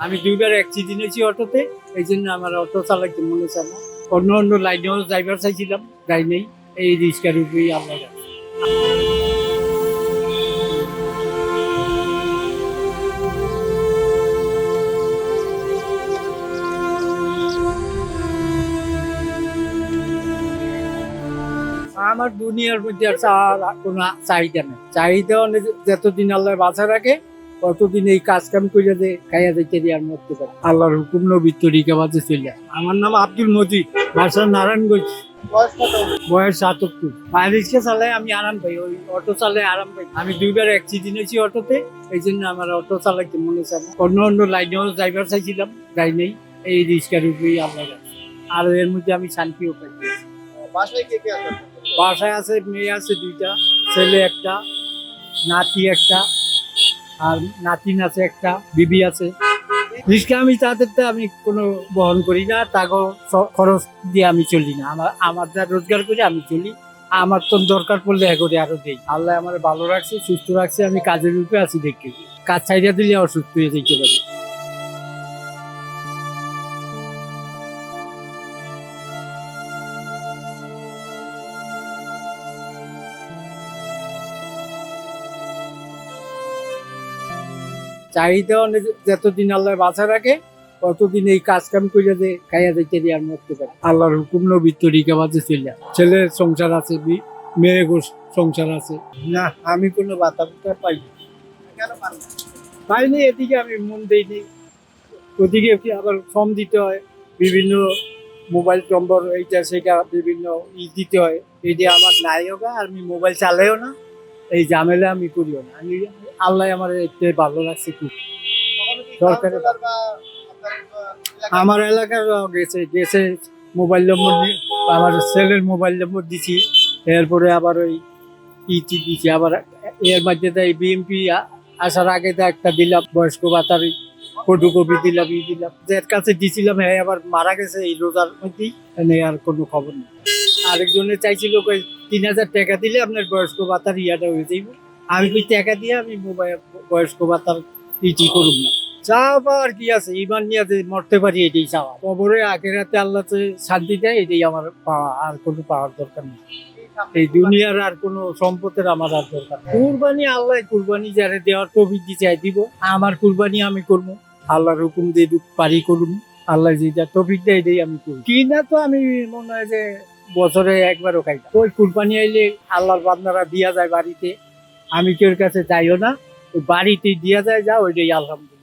আমি দুইবার অ্যাক্সিডেন্ট হয়েছি অটোতে, এই জন্য আমার অটো চালাইতে মনে চায় না। অন্য অন্য লাইনেও ড্রাইভার চাইছিলাম, যাই নেই। এই রিক্সার উপরেই আল্লাহ রাখছে। আমার দুনিয়ার মধ্যে আর কোনো চাহিদা নেই। চাহিদা অনেক, যতদিন আল্লাহ বাঁচা রাখে ততদিন এই কাজ কাম করে যে খাইয়া যাইতে দিয়ে আর মরতে পারে। আল্লাহর হুকুম নবী তরিকা বাজে চলে। আমার নাম আব্দুল মজিদ, বাসা নারায়ণগঞ্জ। বয়স ৭৭। রিক্সা চালাই আমি আরাম পাই, ওই অটো চালাই আরাম পাই। আমি দুইবার অ্যাক্সিডেন্ট হয়েছি অটোতে, এই জন্য আমার অটো চালাইতে মনে চায় না। অন্য অন্য লাইনেও ড্রাইভার চাইছিলাম, যাই নেই। এই রিক্সার উপরেই আল্লাহ রাখছে। আর এর মধ্যে আমি শান্তিও পাই। বাসায় কে কে আছে? বাসায় আছে, মেয়ে আছে দুইটা, ছেলে একটা, নাতি একটা, আর নাতিন আছে একটা, বিবি আছে। রিস্কা আমি তাদেরটা আমি কোনো বহন করি না, তাকে খরচ দিয়ে আমি চলি না। আমার যা রোজগার করে আমি চলি। আমার তো দরকার পড়লে করে আরো দেই। আল্লাহ আমার ভালো রাখছে, সুস্থ রাখছে, আমি কাজের রূপে আছি দেখি। কাজ ছাইড়া দিলে অসুস্থ হয়ে যেতে পারি। চাহিদা অনেক, যতদিন আল্লাহ বাঁচা রাখে ততদিন এই কাজ কাম করে যে খাইয়া যাইতে দিয়ে আর মরতে পারে। আল্লাহর হুকুম নবী তরিকা বাজে চলে। ছেলের সংসার আছে, মেয়ে সংসার আছে। না, আমি কোনো বাতা পাই কেন পান না? পাইনি। এদিকে আমি মন দিইনি, ওদিকে কি আবার ফর্ম দিতে হয়, বিভিন্ন মোবাইল নম্বর এইটা সেটা বিভিন্ন দিতে হয়। এই যে আমার নাই হোক, আর আমি মোবাইল চালাইও না, এই ঝামেলা আমি করিও না। আমি আল্লাহ আমার একটু ভালো লাগছে খুব। কখনো কি সরকারের কাউন্সিলর বা আপনার এলাকার আমার এলাকার গেছে গেছে মোবাইল নম্বর আমার ছেলের মোবাইল নম্বর দিছি। এরপরে আবার ওই ইটি দিছি। আবার এর মধ্যে তো এই বিএমপি আসার আগে তো একটা দিলাম, বয়স্ক ভাতার ফটোকপি দিলাম, দিলাম। যার কাছে দিছিলাম হ্যাঁ আবার মারা গেছে এই রোজার মধ্যেই, নেই আর কোনো খবর নেই। আরেকজনে চাইছিল ৩,০০০ টাকা দিলে আপনার বয়স্ক ভাতার ইয়াটা হয়ে যাইব। আমি ওই টাকা দিয়ে আমি মোবাইল বয়স্ক ভাতার ইটি করুন না। চাওয়া আর কি আছে, ইমান নিয়ে যে মরতে পারি এটাই চাওয়া। কবরে আখেরাতে আল্লাহ যে শান্তি দেয়, এটাই আমার পাওয়া। আর কোনো পাওয়ার দরকার নেই। এই দুনিয়ার আর কোনো সম্পদের আমার আর দরকার নেই। কুরবানি আল্লাহ কুরবানি যারা দেওয়ার তৌফিক চাই দিব। আমার কুরবানি আমি করবো, আল্লাহর হুকুম দিয়ে পারি করুন। আল্লাহ যেটা তৌফিক দেয় এটাই আমি করি। কিনা তো আমি মনে হয় যে বছরে একবারও খাই না। ওই কুরবানি আইলে আল্লাহর বান্দারা দিয়া যায় বাড়িতে, আমি কেউ কাছে যাইও না, ওই বাড়িতে দিয়া যায়, যা ওইটাই আলহামদুলিল্লাহ।